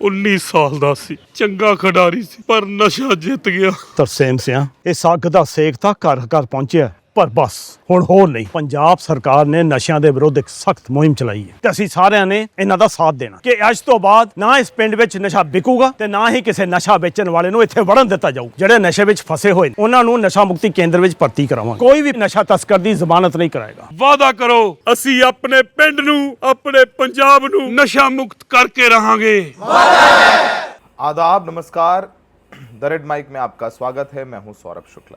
19 ਸਾਲ ਦਾ ਸੀ, ਚੰਗਾ ਖਿਡਾਰੀ ਸੀ, ਪਰ ਨਸ਼ਾ ਜਿੱਤ ਗਿਆ। ਤਰਸੇਮ ਸਿਆ ਇਸ ਅੱਗ ਦਾ ਸੇਕ ਤਾਂ ਘਰ ਘਰ ਪਹੁੰਚਿਆ, ਪਰ ਬਸ ਹੁਣ ਹੋਰ ਨਹੀਂ। ਪੰਜਾਬ ਸਰਕਾਰ ਨੇ ਨਸ਼ਿਆਂ ਦੇ ਵਿਰੁੱਧ ਇੱਕ ਸਖਤ ਮੁਹਿੰਮ ਚਲਾਈ ਹੈ ਤੇ ਅਸੀਂ ਸਾਰਿਆਂ ਨੇ ਇਹਨਾਂ ਦਾ ਸਾਥ ਦੇਣਾ ਕਿ ਅੱਜ ਤੋਂ ਬਾਅਦ ਨਾ ਇਸ ਪਿੰਡ ਵਿੱਚ ਨਸ਼ਾ ਵਿਕੂਗਾ ਤੇ ਨਾ ਹੀ ਕਿਸੇ ਨਸ਼ਾ ਵੇਚਣ ਵਾਲੇ ਨੂੰ ਇੱਥੇ ਵੜਨ ਦਿੱਤਾ ਜਾਊ। ਜਿਹੜੇ ਨਸ਼ੇ ਵਿੱਚ ਫਸੇ ਹੋਏ ਨੇ ਉਹਨਾਂ ਨੂੰ ਨਸ਼ਾ ਮੁਕਤੀ ਕੇਂਦਰ ਵਿੱਚ ਭਰਤੀ ਕਰਾਵਾਂਗੇ। ਕੋਈ ਵੀ ਨਸ਼ਾ ਤਸਕਰ ਦੀ ਜ਼ਮਾਨਤ ਨਹੀਂ ਕਰਾਏਗਾ। ਵਾਅਦਾ ਕਰੋ, ਅਸੀਂ ਆਪਣੇ ਪਿੰਡ ਨੂੰ, ਆਪਣੇ ਪੰਜਾਬ ਨੂੰ ਨਸ਼ਾ ਮੁਕਤ ਕਰਕੇ रहांगे। आदाब, नमस्कार। द रेड माइक में आपका स्वागत है। मैं हूं सौरभ शुक्ला।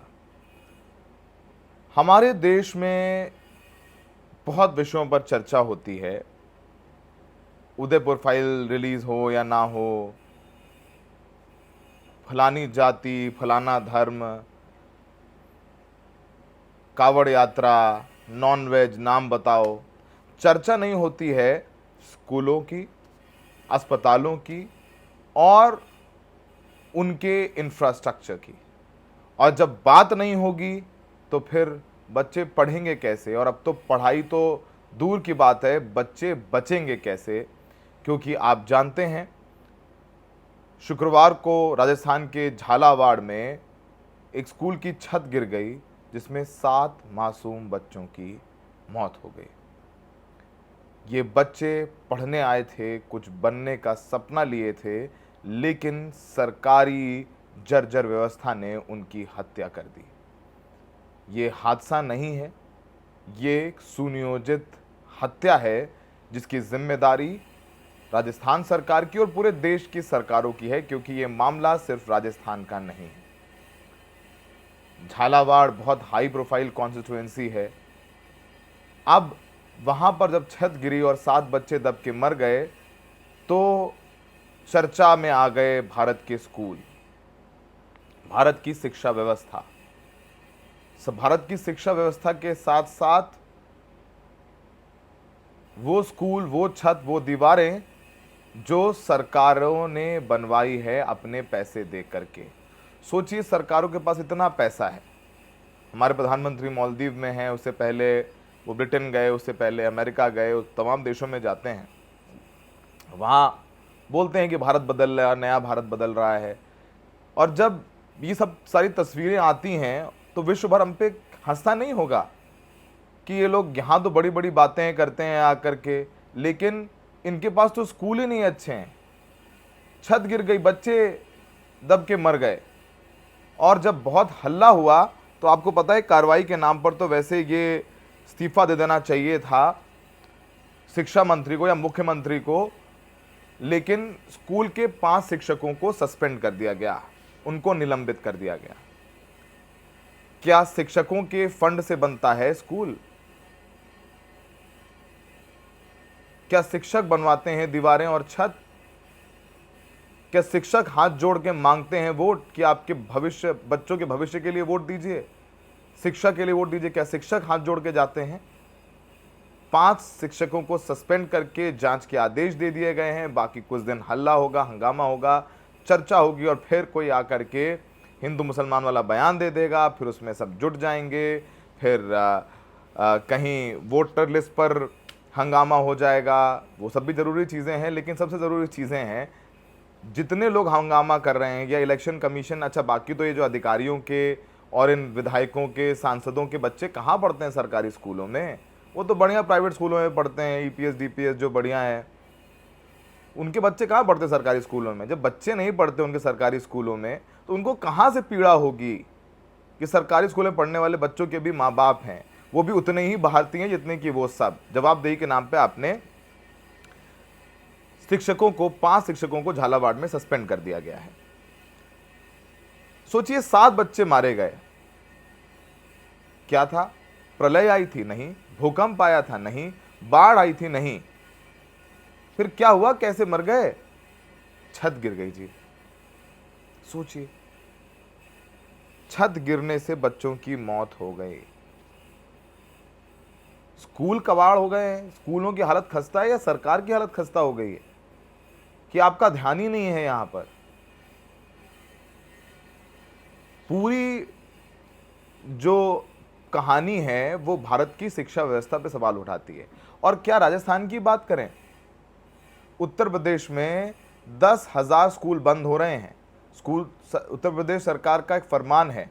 हमारे देश में बहुत विषयों पर चर्चा होती है। उदयपुर फाइल रिलीज हो या ना हो, फलानी जाति, फलाना धर्म, कावड़ यात्रा, नॉन वेज, नाम बताओ। चर्चा नहीं होती है स्कूलों की, अस्पतालों की और उनके इंफ्रास्ट्रक्चर की। और जब बात नहीं होगी तो फिर बच्चे पढ़ेंगे कैसे? और अब तो पढ़ाई तो दूर की बात है, बच्चे बचेंगे कैसे? क्योंकि आप जानते हैं शुक्रवार को राजस्थान के झालावाड़ में एक स्कूल की छत गिर गई जिसमें 7 मासूम बच्चों की मौत हो गई। ये बच्चे पढ़ने आए थे, कुछ बनने का सपना लिए थे, लेकिन सरकारी जर्जर व्यवस्था ने उनकी हत्या कर दी। ये हादसा नहीं है, ये एक सुनियोजित हत्या है जिसकी जिम्मेदारी राजस्थान सरकार की और पूरे देश की सरकारों की है, क्योंकि ये मामला सिर्फ राजस्थान का नहीं है। झालावाड़ बहुत हाई प्रोफाइल कॉन्स्टिट्यूएंसी है। अब वहाँ पर जब छत गिरी और 7 बच्चे दब के मर गए तो चर्चा में आ गए भारत के स्कूल, भारत की शिक्षा व्यवस्था। भारत की शिक्षा व्यवस्था के साथ साथ वो स्कूल, वो छत, वो दीवारें जो सरकारों ने बनवाई है अपने पैसे दे करके। सोचिए, सरकारों के पास इतना पैसा है। हमारे प्रधानमंत्री मालदीव में हैं, उससे पहले वो ब्रिटेन गए, उससे पहले अमेरिका गए, उस तमाम देशों में जाते हैं। वहाँ बोलते हैं कि भारत बदल रहा है, नया भारत बदल रहा है। और जब ये सब सारी तस्वीरें आती हैं तो विश्व भर हम पे हंसता नहीं होगा कि ये लोग यहाँ तो बड़ी बड़ी बातें करते हैं आकर के, लेकिन इनके पास तो स्कूल ही नहीं अच्छे हैं। छत गिर गई, बच्चे दब के मर गए। और जब बहुत हल्ला हुआ तो आपको पता है, कार्रवाई के नाम पर तो वैसे ये इस्तीफा दे देना चाहिए था शिक्षा मंत्री को या मुख्यमंत्री को, लेकिन स्कूल के 5 शिक्षकों को सस्पेंड कर दिया गया, उनको निलंबित कर दिया गया। क्या शिक्षकों के फंड से बनता है स्कूल? क्या शिक्षक बनवाते हैं दीवारें और छत? क्या शिक्षक हाथ जोड़ के मांगते हैं वोट कि आपके भविष्य, बच्चों के भविष्य के लिए वोट दीजिए, शिक्षा के लिए वोट दीजिए? क्या शिक्षक हाथ जोड़ के जाते हैं? 5 शिक्षकों को सस्पेंड करके जांच के आदेश दे दिए गए हैं। बाकी कुछ दिन हल्ला होगा, हंगामा होगा, चर्चा होगी और फिर कोई आकर के हिंदू मुसलमान वाला बयान दे देगा, फिर उसमें सब जुट जाएंगे, फिर कहीं वोटर लिस्ट पर हंगामा हो जाएगा। वो सब भी ज़रूरी चीज़ें हैं, लेकिन सबसे ज़रूरी चीज़ें हैं जितने लोग हंगामा कर रहे हैं या इलेक्शन कमीशन, अच्छा बाकी तो ये जो अधिकारियों के और इन विधायकों के, सांसदों के बच्चे कहाँ पढ़ते हैं सरकारी स्कूलों में? वो तो बढ़िया प्राइवेट स्कूलों में पढ़ते हैं, ईपीएस डीपीएस जो बढ़िया है, उनके बच्चे कहाँ पढ़ते हैं सरकारी स्कूलों में? जब बच्चे नहीं पढ़ते उनके सरकारी स्कूलों में तो उनको कहाँ से पीड़ा होगी कि सरकारी स्कूल में पढ़ने वाले बच्चों के भी माँ बाप हैं, वो भी उतने ही भारतीय हैं जितने कि वो सब। जवाबदेही के नाम पे आपने शिक्षकों को, 5 शिक्षकों को झालावाड़ में सस्पेंड कर दिया गया है। सोचिए, 7 बच्चे मारे गए। क्या था? प्रलय आई थी? नहीं। भूकंप आया था? नहीं। बाढ़ आई थी? नहीं। फिर क्या हुआ? कैसे मर गए? छत गिर गई जी। सोचिए, छत गिरने से बच्चों की मौत हो गई। स्कूल कबाड़ हो गए हैं। स्कूलों की हालत खस्ता है या सरकार की हालत खस्ता हो गई है कि आपका ध्यान ही नहीं है? यहां पर पूरी जो कहानी है वो भारत की शिक्षा व्यवस्था पे सवाल उठाती है। और क्या राजस्थान की बात करें, उत्तर प्रदेश में 10,000 स्कूल बंद हो रहे हैं। उत्तर प्रदेश सरकार का एक फरमान है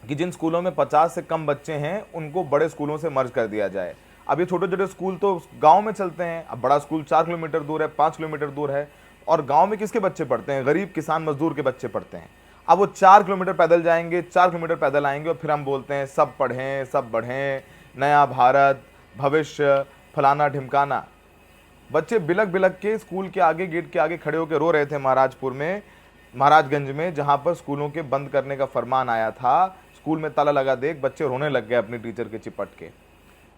कि जिन स्कूलों में 50 से कम बच्चे हैं उनको बड़े स्कूलों से मर्ज कर दिया जाए। अब ये छोटे छोटे स्कूल तो गांव में चलते हैं, अब बड़ा स्कूल 4 किलोमीटर दूर है, 5 किलोमीटर दूर है, और गांव में किसके बच्चे पढ़ते हैं? गरीब किसान मजदूर के बच्चे पढ़ते हैं। अब वो 4 किलोमीटर पैदल जाएंगे, 4 किलोमीटर पैदल आएंगे, और फिर हम बोलते हैं सब पढ़ें, सब बढ़ें, नया भारत, भविष्य, फलाना ढिमकाना। बच्चे बिलक बिलक के स्कूल के आगे, गेट के आगे खड़े होकर रो रहे थे महाराजगंज में, जहां पर स्कूलों के बंद करने का फरमान आया था। स्कूल में ताला लगा देख बच्चे रोने लग गए अपनी टीचर के चिपट के।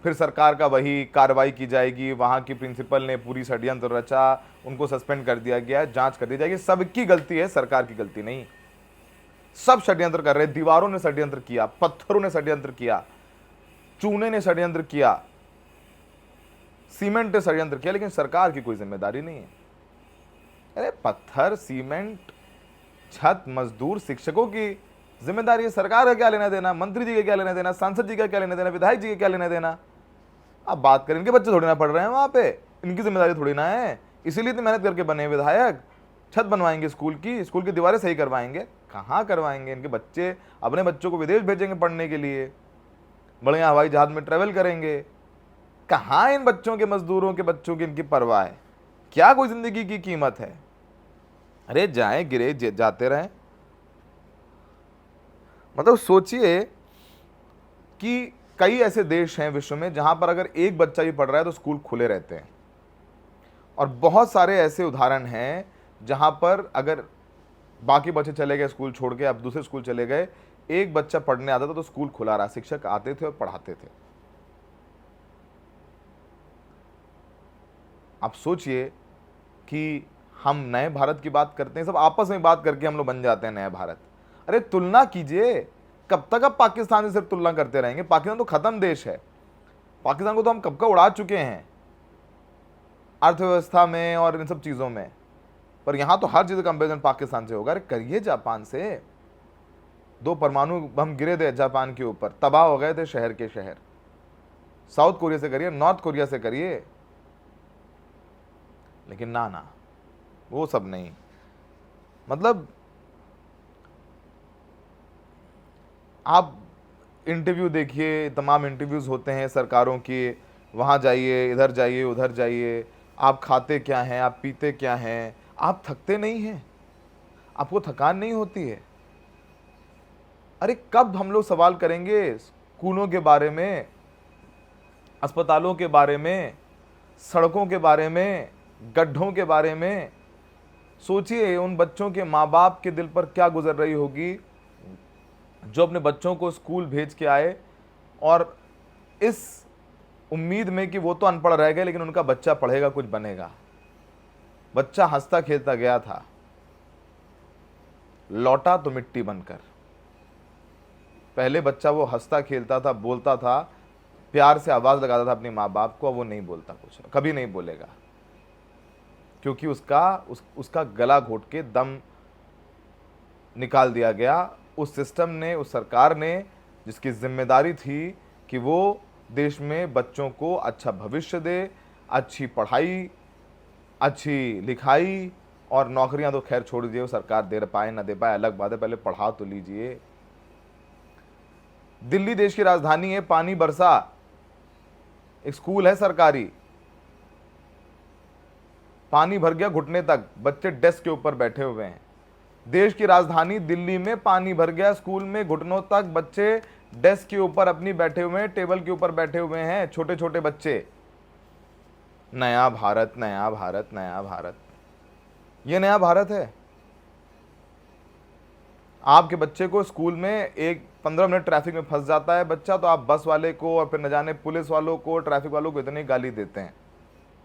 फिर सरकार का वही कार्रवाई की जाएगी, वहां की प्रिंसिपल ने पूरी षड्यंत्र रचा, उनको सस्पेंड कर दिया गया, जांच कर दी जाएगी। सबकी गलती है, सरकार की गलती नहीं। सब षड्यंत्र कर रहे, दीवारों ने षड्यंत्र किया, पत्थरों ने षड्यंत्र किया, चूने ने षड्यंत्र किया, सीमेंट ने षड्यंत्र किया, लेकिन सरकार की कोई जिम्मेदारी नहीं है। अरे पत्थर, सीमेंट, छत, मजदूर, शिक्षकों की जिम्मेदारी है। सरकार का क्या लेना देना? मंत्री जी का क्या लेना देना? सांसद जी का क्या लेना देना? विधायक जी का क्या लेना देना? आप बात करें, इनके बच्चे थोड़ी ना पढ़ रहे हैं वहां पे, इनकी जिम्मेदारी थोड़ी ना है। इसीलिए तो मेहनत करके बने विधायक, छत बनवाएंगे स्कूल की दीवारें सही करवाएंगे। कहाँ करवाएंगे? इनके बच्चे अपने बच्चों को विदेश भेजेंगे पढ़ने के लिए, बढ़िया हवाई जहाज में ट्रेवल करेंगे। कहाँ इन बच्चों के, मजदूरों के बच्चों की इनकी परवाह है? क्या कोई जिंदगी की कीमत है? अरे जाए गिरे जाते रहें। मतलब सोचिए कि कई ऐसे देश हैं विश्व में जहां पर अगर एक बच्चा ही पढ़ रहा है तो स्कूल खुले रहते हैं, और बहुत सारे ऐसे उदाहरण हैं जहां पर अगर बाकी बच्चे चले गए स्कूल छोड़ के, अब दूसरे स्कूल चले गए, एक बच्चा पढ़ने आता था तो स्कूल खुला रहा, शिक्षक आते थे और पढ़ाते थे। आप सोचिए कि हम नए भारत की बात करते हैं, सब आपस में बात करके हम लोग बन जाते हैं नया भारत। अरे तुलना कीजिए, कब तक आप पाकिस्तान से सिर्फ तुलना करते रहेंगे? पाकिस्तान तो खत्म देश है, पाकिस्तान को तो हम कब का उड़ा चुके हैं अर्थव्यवस्था में और इन सब चीजों में, पर यहां तो हर चीज कंपेरिजन पाकिस्तान से होगा। अरे करिए जापान से, 2 परमाणु बम गिरे थे जापान के ऊपर, तबाह हो गए थे शहर के शहर। साउथ कोरिया से करिए, नॉर्थ कोरिया से करिए, लेकिन ना वो सब नहीं। मतलब आप इंटरव्यू देखिए, तमाम इंटरव्यूज होते हैं सरकारों के, वहाँ जाइए, इधर जाइए, उधर जाइए, आप खाते क्या हैं, आप पीते क्या हैं, आप थकते नहीं हैं? आपको थकान नहीं होती है? अरे कब हम लोग सवाल करेंगे स्कूलों के बारे में, अस्पतालों के बारे में, सड़कों के बारे में, गड्ढों के बारे में? सोचिए उन बच्चों के माँ बाप के दिल पर क्या गुजर रही होगी जो अपने बच्चों को स्कूल भेज के आए और इस उम्मीद में कि वो तो अनपढ़ रह गए लेकिन उनका बच्चा पढ़ेगा, कुछ बनेगा। बच्चा हंसता खेलता गया था, लौटा तो मिट्टी बनकर। पहले बच्चा वो हंसता खेलता था, बोलता था, प्यार से आवाज लगाता था अपने माँ बाप को, अब वो नहीं बोलता, कुछ कभी नहीं बोलेगा, क्योंकि उसका गला घोट के दम निकाल दिया गया उस सिस्टम ने, उस सरकार ने, जिसकी जिम्मेदारी थी कि वो देश में बच्चों को अच्छा भविष्य दे, अच्छी पढ़ाई, अच्छी लिखाई, और नौकरियां तो खैर छोड़ दीजिए, वो सरकार दे पाए ना दे पाए अलग बात है, पहले पढ़ा तो लीजिए। दिल्ली देश की राजधानी है, पानी बरसा एक स्कूल है सरकारी, पानी भर गया घुटने तक, बच्चे डेस्क के ऊपर बैठे हुए हैं। देश की राजधानी दिल्ली में पानी भर गया, स्कूल में घुटनों तक बच्चे डेस्क के ऊपर अपनी बैठे हुए हैं, टेबल के ऊपर बैठे हुए हैं, छोटे छोटे बच्चे। नया भारत, नया भारत, नया भारत, ये नया भारत है। आपके बच्चे को स्कूल में एक 15 मिनट ट्रैफिक में फंस जाता है बच्चा, तो आप बस वाले को और फिर न जाने पुलिस वालों को, ट्रैफिक वालों को इतनी गाली देते हैं।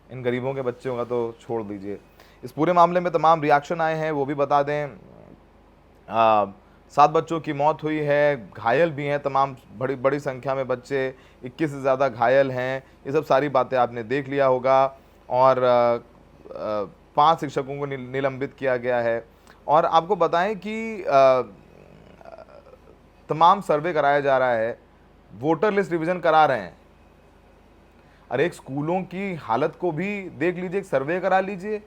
इन गरीबों के बच्चों का तो छोड़ दीजिए। इस पूरे मामले में तमाम रिएक्शन आए हैं, वो भी बता दें। 7 बच्चों की मौत हुई है, घायल भी हैं तमाम, बड़ी बड़ी संख्या में बच्चे, 21 से ज़्यादा घायल हैं। ये सब सारी बातें आपने देख लिया होगा। और 5 शिक्षकों को निलंबित किया गया है। और आपको बताएं कि तमाम सर्वे कराया जा रहा है, वोटर लिस्ट रिवीजन करा रहे हैं। अरे एक स्कूलों की हालत को भी देख लीजिए, एक सर्वे करा लीजिए।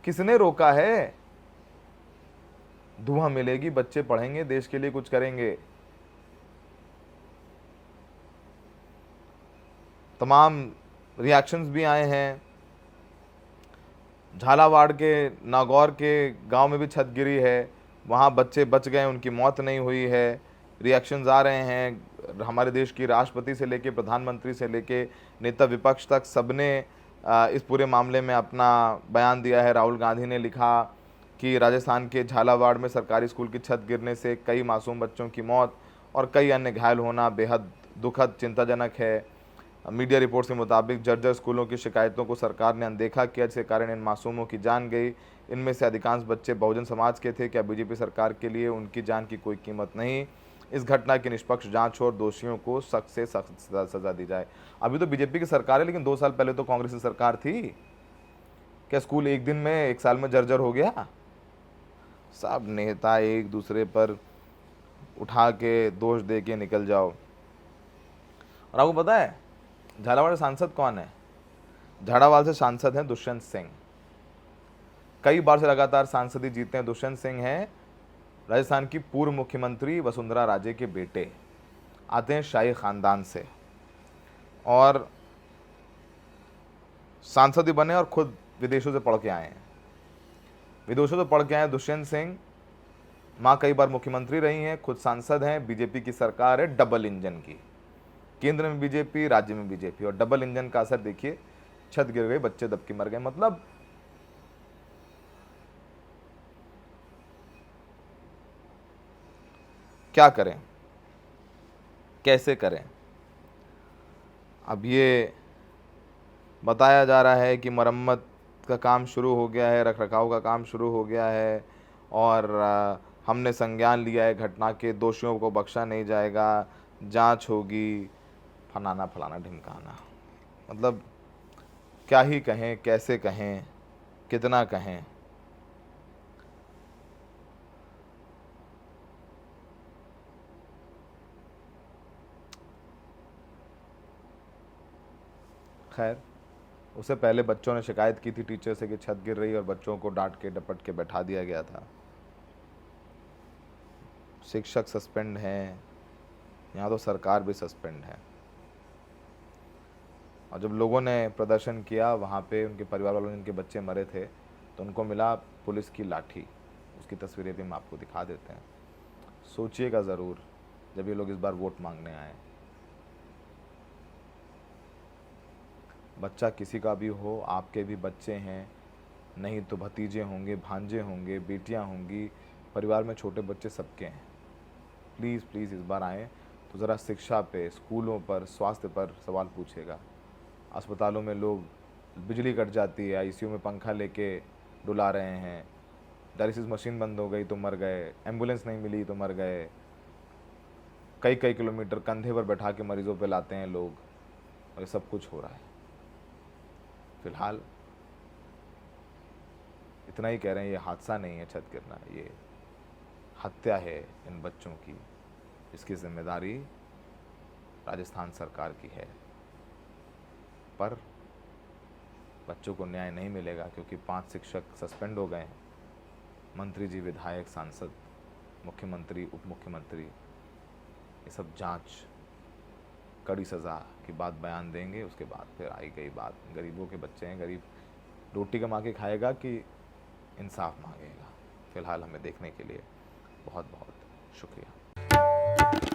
किसने रोका है? दुआ मिलेगी, बच्चे पढ़ेंगे, देश के लिए कुछ करेंगे। तमाम रिएक्शंस भी आए हैं। झालावाड़ के नागौर के गांव में भी छत गिरी है, वहां बच्चे बच गए, उनकी मौत नहीं हुई है। रिएक्शंस आ रहे हैं, हमारे देश की राष्ट्रपति से लेके प्रधानमंत्री से लेके नेता विपक्ष तक सबने इस पूरे मामले में अपना बयान दिया है। राहुल गांधी ने लिखा कि राजस्थान के झालावाड़ में सरकारी स्कूल की छत गिरने से कई मासूम बच्चों की मौत और कई अन्य घायल होना बेहद दुखद चिंताजनक है। मीडिया रिपोर्ट्स के मुताबिक जर्जर स्कूलों की शिकायतों को सरकार ने अनदेखा किया, जिसके कारण इन मासूमों की जान गई। इनमें से अधिकांश बच्चे बहुजन समाज के थे। क्या बीजेपी सरकार के लिए उनकी जान की कोई कीमत नहीं? इस घटना की निष्पक्ष जांच और दोषियों को सख्त से सख्त सजा दी जाए। अभी तो बीजेपी की सरकार है, लेकिन 2 साल पहले तो कांग्रेस की सरकार थी। क्या स्कूल एक दिन में, एक साल में जर्जर हो गया? सब नेता एक दूसरे पर उठा के दोष दे के निकल जाओ। और आपको पता है झालावाड़ सांसद कौन है? झाड़ावाल से सांसद हैं दुष्यंत सिंह। कई बार से लगातार सांसद ही जीते हैं। दुष्यंत सिंह हैं राजस्थान की पूर्व मुख्यमंत्री वसुंधरा राजे के बेटे, आते हैं शाही खानदान से और सांसद ही बने और खुद विदेशों से पढ़ के आए हैं। विदेशों से पढ़ के आए दुष्यंत सिंह, माँ कई बार मुख्यमंत्री रही हैं, खुद सांसद हैं। बीजेपी की सरकार है डबल इंजन की, केंद्र में बीजेपी, राज्य में बीजेपी, और डबल इंजन का असर देखिए। छत गिर गई, बच्चे दब के मर गए। मतलब क्या करें, कैसे करें? अब ये बताया जा रहा है कि मरम्मत का काम शुरू हो गया है, रखरखाव का काम शुरू हो गया है और हमने संज्ञान लिया है घटना के, दोषियों को बख्शा नहीं जाएगा, जांच होगी, फलाना फलाना ढिमकाना। मतलब क्या ही कहें, कैसे कहें, कितना कहें? खैर, उससे पहले बच्चों ने शिकायत की थी टीचर से कि छत गिर रही और बच्चों को डांट के डपट के बैठा दिया गया था। शिक्षक सस्पेंड हैं, यहाँ तो सरकार भी सस्पेंड है। और जब लोगों ने प्रदर्शन किया वहाँ पे, उनके परिवार वालों ने, जिनके बच्चे मरे थे, तो उनको मिला पुलिस की लाठी। उसकी तस्वीरें भी हम आपको दिखा देते हैं। सोचिएगा ज़रूर जब ये लोग इस बार वोट मांगने आए। बच्चा किसी का भी हो, आपके भी बच्चे हैं, नहीं तो भतीजे होंगे, भांजे होंगे, बेटियां होंगी, परिवार में छोटे बच्चे सबके हैं। प्लीज़ प्लीज़ इस बार आएँ तो ज़रा शिक्षा पे, स्कूलों पर, स्वास्थ्य पर सवाल पूछेगा। अस्पतालों में लोग, बिजली कट जाती है, आईसीयू में पंखा लेके डुला रहे हैं, डायलिसिस मशीन बंद हो गई तो मर गए, एम्बुलेंस नहीं मिली तो मर गए, कई कई किलोमीटर कंधे पर बैठा के मरीजों पे लाते हैं लोग, और ये सब कुछ हो रहा है। फिलहाल इतना ही कह रहे हैं, ये हादसा नहीं है छत गिरना, ये हत्या है इन बच्चों की। इसकी जिम्मेदारी राजस्थान सरकार की है, पर बच्चों को न्याय नहीं मिलेगा क्योंकि 5 शिक्षक सस्पेंड हो गए हैं। मंत्री जी, विधायक, सांसद, मुख्यमंत्री, उप मुख्यमंत्री, ये सब जांच, कड़ी सज़ा की बात बयान देंगे। उसके बाद फिर आई गई बात, गरीबों के बच्चे हैं, गरीब रोटी कमा के खाएगा कि इंसाफ मांगेगा। फ़िलहाल हमें देखने के लिए बहुत बहुत शुक्रिया।